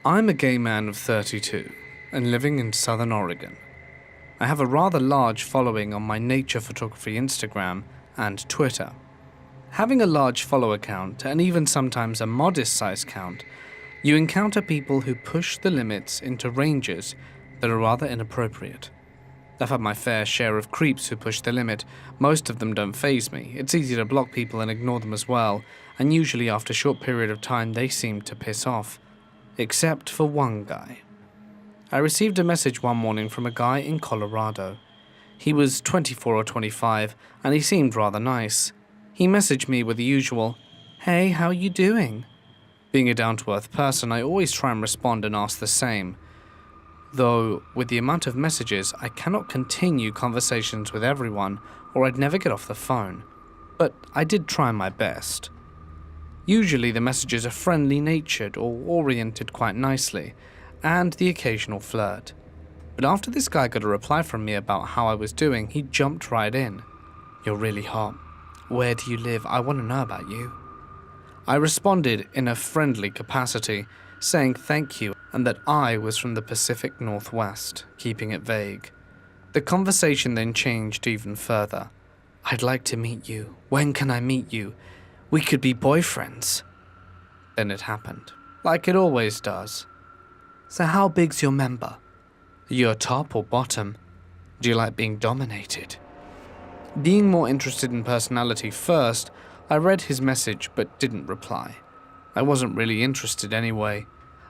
I'm a gay man of 32 and living in Southern Oregon. I have a rather large following on my nature photography Instagram and Twitter. Having a large follower count, and even sometimes a modest size count, you encounter people who push the limits into ranges that are rather inappropriate. I've had my fair share of creeps who push the limit. Most of them don't faze me. It's easy to block people and ignore them as well, and usually after a short period of time they seem to piss off. Except for one guy. I received a message one morning from a guy in Colorado. He was 24 or 25, and he seemed rather nice. He messaged me with the usual, "Hey, how you doing?" Being a down-to-earth person, I always try and respond and ask the same. Though, with the amount of messages, I cannot continue conversations with everyone, or I'd never get off the phone. But I did try my best. Usually the messages are friendly-natured or oriented quite nicely, and the occasional flirt. But after this guy got a reply from me about how I was doing, he jumped right in. "You're really hot. Where do you live? I want to know about you." I responded in a friendly capacity, saying thank you and that I was from the Pacific Northwest, keeping it vague. The conversation then changed even further. "I'd like to meet you. When can I meet you? We could be boyfriends." Then it happened, like it always does. "So how big's your member? Are you a top or bottom? Do you like being dominated?" Being more interested in personality first, I read his message but didn't reply. I wasn't really interested anyway.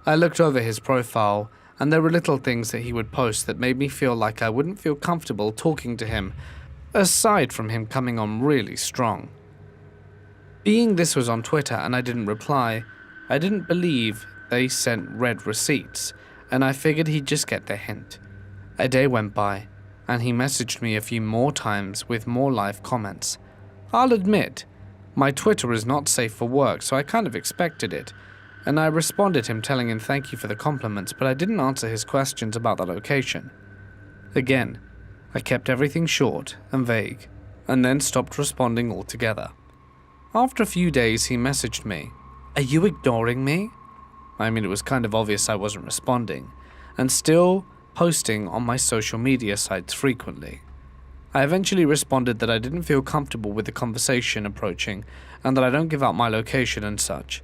I looked over his profile, and there were little things that he would post that made me feel like I wouldn't feel comfortable talking to him, aside from him coming on really strong. Being this was on Twitter and I didn't reply, I didn't believe they sent red receipts, and I figured he'd just get the hint. A day went by, and he messaged me a few more times with more live comments. I'll admit, my Twitter is not safe for work, so I kind of expected it, and I responded him telling him thank you for the compliments, but I didn't answer his questions about the location. Again, I kept everything short and vague, and then stopped responding altogether. After a few days, he messaged me, "Are you ignoring me?" I mean, it was kind of obvious I wasn't responding, and still posting on my social media sites frequently. I eventually responded that I didn't feel comfortable with the conversation approaching, and that I don't give out my location and such.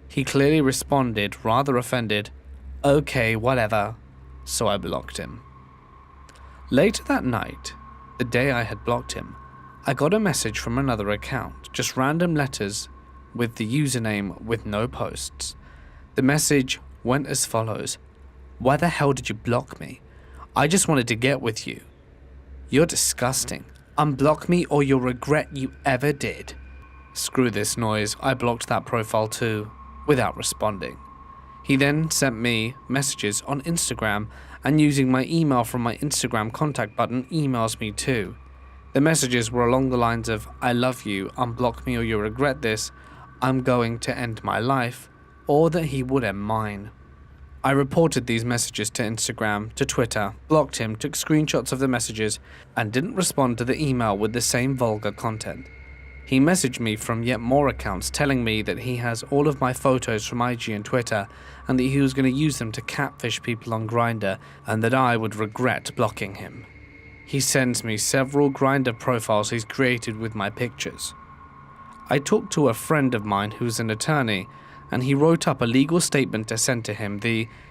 He clearly responded, rather offended, "Okay, whatever," so I blocked him. Later that night, the day I had blocked him, I got a message from another account, just random letters with the username with no posts. The message went as follows: "Why the hell did you block me? I just wanted to get with you. You're disgusting. Unblock me or you'll regret you ever did." Screw this noise, I blocked that profile too, without responding. He then sent me messages on Instagram, and using my email from my Instagram contact button emails me too. The messages were along the lines of, "I love you, unblock me or you'll regret this, I'm going to end my life," or that he would end mine. I reported these messages to Instagram, to Twitter, blocked him, took screenshots of the messages, and didn't respond to the email with the same vulgar content. He messaged me from yet more accounts telling me that he has all of my photos from IG and Twitter, and that he was going to use them to catfish people on Grindr, and that I would regret blocking him. He sends me several Grindr profiles he's created with my pictures. I talked to a friend of mine who's an attorney, and he wrote up a legal statement to send to him,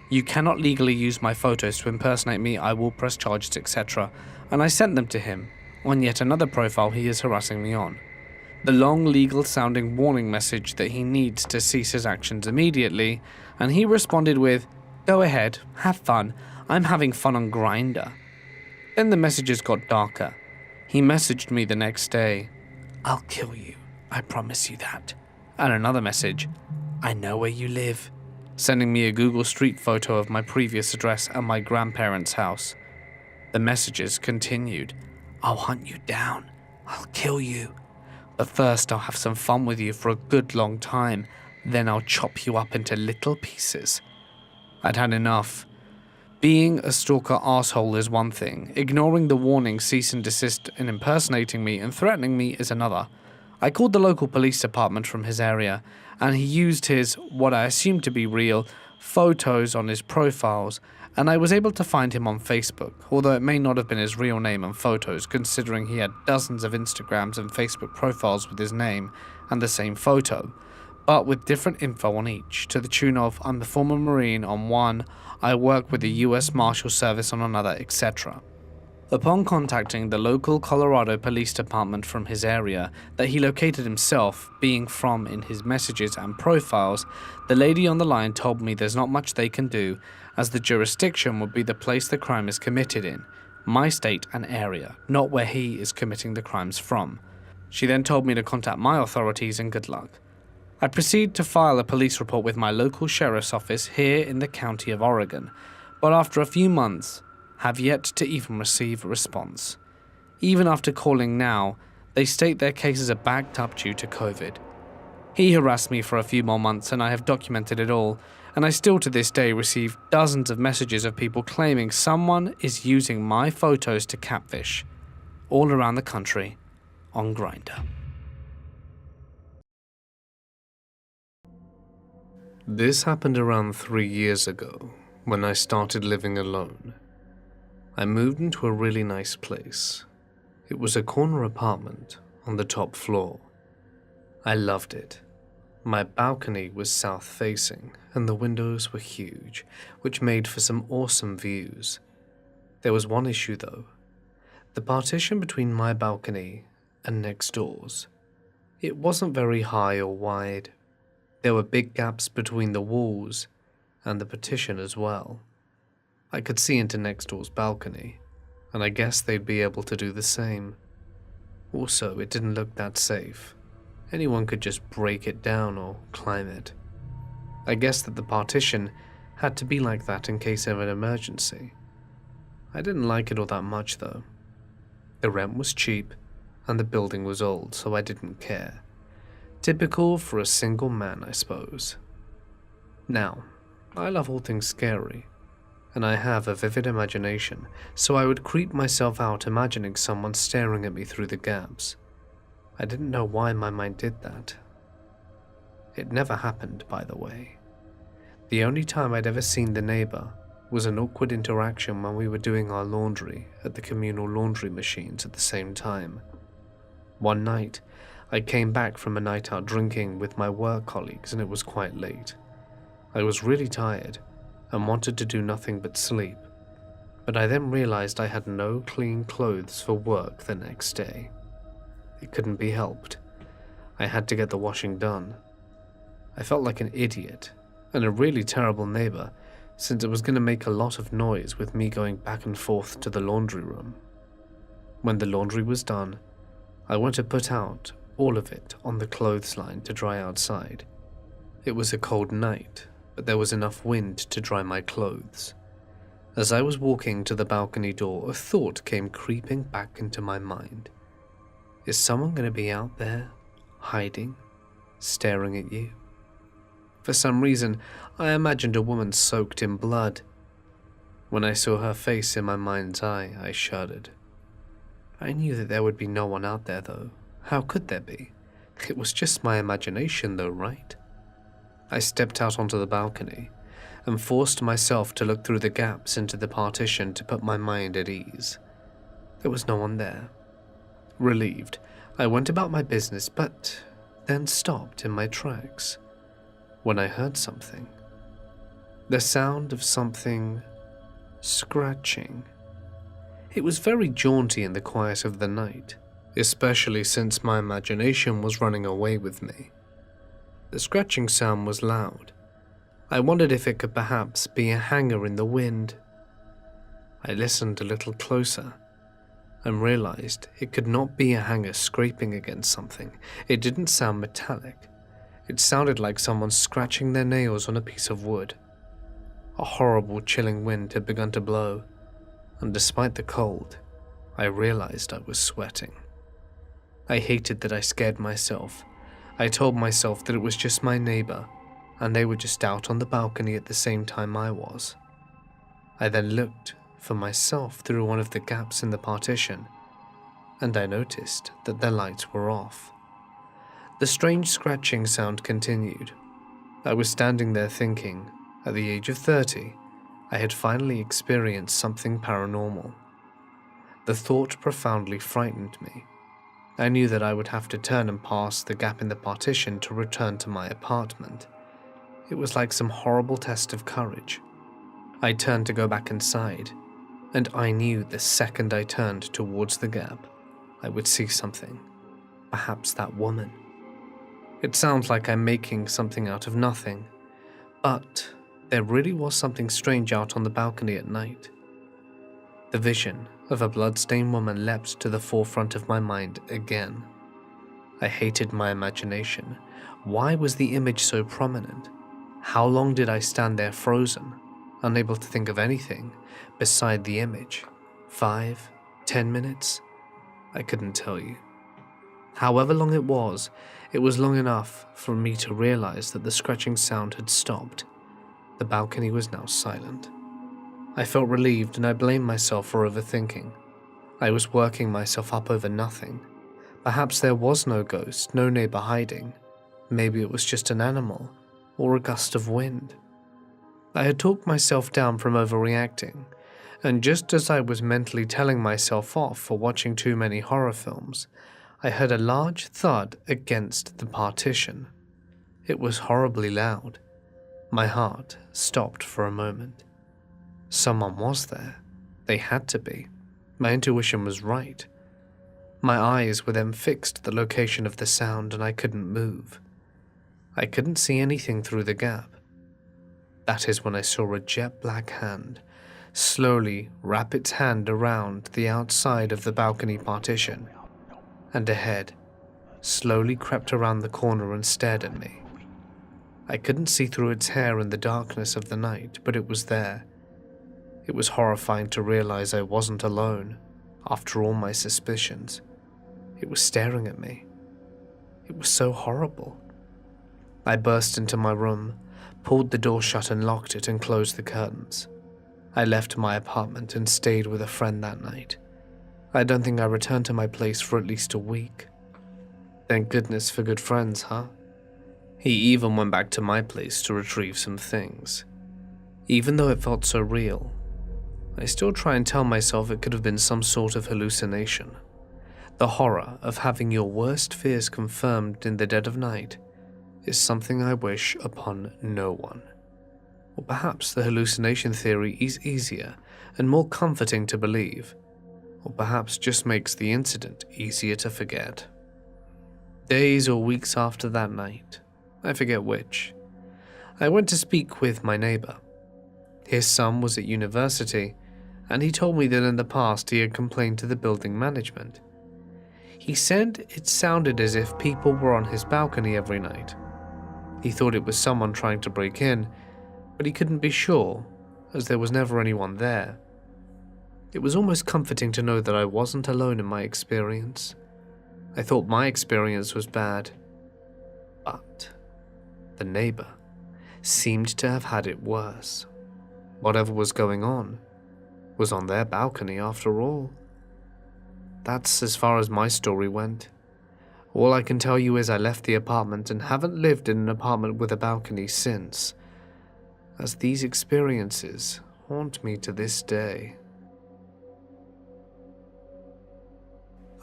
"You cannot legally use my photos to impersonate me, I will press charges, etc." And I sent them to him, on yet another profile he is harassing me on. The long legal-sounding warning message that he needs to cease his actions immediately, and he responded with, "Go ahead, have fun, I'm having fun on Grindr." Then the messages got darker. He messaged me the next day, "I'll kill you, I promise you that." And another message, "I know where you live," sending me a Google Street photo of my previous address and my grandparents' house. The messages continued, "I'll hunt you down, I'll kill you. But first I'll have some fun with you for a good long time, then I'll chop you up into little pieces." I'd had enough. Being a stalker asshole is one thing, ignoring the warning cease and desist and impersonating me and threatening me is another. I called the local police department from his area, and he used his, what I assumed to be real, photos on his profiles, and I was able to find him on Facebook, although it may not have been his real name and photos, considering he had dozens of Instagrams and Facebook profiles with his name and the same photo, but with different info on each, to the tune of "I'm a former Marine" on one, "I work with the US Marshal Service" on another, etc. Upon contacting the local Colorado Police Department from his area that he located himself being from in his messages and profiles, the lady on the line told me there's not much they can do, as the jurisdiction would be the place the crime is committed in, my state and area, not where he is committing the crimes from. She then told me to contact my authorities and good luck. I proceed to file a police report with my local sheriff's office here in the county of Oregon, but after a few months, have yet to even receive a response. Even after calling now, they state their cases are backed up due to COVID. He harassed me for a few more months and I have documented it all, and I still to this day receive dozens of messages of people claiming someone is using my photos to catfish, all around the country, on Grindr. This happened around 3 years ago, when I started living alone. I moved into a really nice place. It was a corner apartment on the top floor. I loved it. My balcony was south-facing, and the windows were huge, which made for some awesome views. There was one issue though. The partition between my balcony and next door's. It wasn't very high or wide. There were big gaps between the walls and the partition as well. I could see into next door's balcony, and I guess they'd be able to do the same. Also, it didn't look that safe. Anyone could just break it down or climb it. I guess that the partition had to be like that in case of an emergency. I didn't like it all that much though. The rent was cheap, and the building was old, so I didn't care. Typical for a single man, I suppose. Now, I love all things scary, and I have a vivid imagination, so I would creep myself out imagining someone staring at me through the gaps. I didn't know why my mind did that. It never happened, by the way. The only time I'd ever seen the neighbor was an awkward interaction when we were doing our laundry at the communal laundry machines at the same time. One night, I came back from a night out drinking with my work colleagues and it was quite late. I was really tired and wanted to do nothing but sleep, but I then realized I had no clean clothes for work the next day. It couldn't be helped. I had to get the washing done. I felt like an idiot and a really terrible neighbor, since it was going to make a lot of noise with me going back and forth to the laundry room. When the laundry was done, I went to put out all of it on the clothesline to dry outside. It was a cold night, but there was enough wind to dry my clothes. As I was walking to the balcony door, a thought came creeping back into my mind. Is someone going to be out there, hiding, staring at you? For some reason, I imagined a woman soaked in blood. When I saw her face in my mind's eye, I shuddered. I knew that there would be no one out there though. How could there be? It was just my imagination though, right? I stepped out onto the balcony and forced myself to look through the gaps into the partition to put my mind at ease. There was no one there. Relieved, I went about my business, but then stopped in my tracks when I heard something. The sound of something scratching. It was very jaunty in the quiet of the night, especially since my imagination was running away with me. The scratching sound was loud. I wondered if it could perhaps be a hanger in the wind. I listened a little closer and realized it could not be a hanger scraping against something. It didn't sound metallic. It sounded like someone scratching their nails on a piece of wood. A horrible, chilling wind had begun to blow, and despite the cold, I realized I was sweating. I hated that I scared myself. I told myself that it was just my neighbor, and they were just out on the balcony at the same time I was. I then looked for myself through one of the gaps in the partition, and I noticed that their lights were off. The strange scratching sound continued. I was standing there thinking, At the age of 30, I had finally experienced something paranormal. The thought profoundly frightened me. I knew that I would have to turn and pass the gap in the partition to return to my apartment. It was like some horrible test of courage. I turned to go back inside, and I knew the second I turned towards the gap, I would see something. Perhaps that woman. It sounds like I'm making something out of nothing, but there really was something strange out on the balcony at night. The vision of a blood-stained woman leapt to the forefront of my mind again. I hated my imagination. Why was the image so prominent? How long did I stand there frozen, unable to think of anything beside the image? 5, 10 minutes? I couldn't tell you. However long it was long enough for me to realize that the scratching sound had stopped. The balcony was now silent. I felt relieved, and I blamed myself for overthinking. I was working myself up over nothing. Perhaps there was no ghost, no neighbor hiding. Maybe it was just an animal, or a gust of wind. I had talked myself down from overreacting, and just as I was mentally telling myself off for watching too many horror films, I heard a large thud against the partition. It was horribly loud. My heart stopped for a moment. Someone was there. They had to be. My intuition was right. My eyes were then fixed at the location of the sound, and I couldn't move. I couldn't see anything through the gap. That is when I saw a jet-black hand slowly wrap its hand around the outside of the balcony partition, and a head slowly crept around the corner and stared at me. I couldn't see through its hair in the darkness of the night, but it was there. It was horrifying to realize I wasn't alone, after all my suspicions. It was staring at me. It was so horrible. I burst into my room, pulled the door shut and locked it and closed the curtains. I left my apartment and stayed with a friend that night. I don't think I returned to my place for at least a week. Thank goodness for good friends, huh? He even went back to my place to retrieve some things. Even though it felt so real, I still try and tell myself it could have been some sort of hallucination. The horror of having your worst fears confirmed in the dead of night is something I wish upon no one. Or perhaps the hallucination theory is easier and more comforting to believe, or perhaps just makes the incident easier to forget. Days or weeks after that night, I forget which, I went to speak with my neighbor. His son was at university, and he told me that in the past he had complained to the building management. He said it sounded as if people were on his balcony every night. He thought it was someone trying to break in, but he couldn't be sure, as there was never anyone there. It was almost comforting to know that I wasn't alone in my experience. I thought my experience was bad, but the neighbor seemed to have had it worse. Whatever was going on was on their balcony after all. That's as far as my story went. All I can tell you is I left the apartment and haven't lived in an apartment with a balcony since, as these experiences haunt me to this day.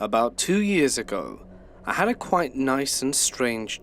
About 2 years ago, I had a quite nice and strange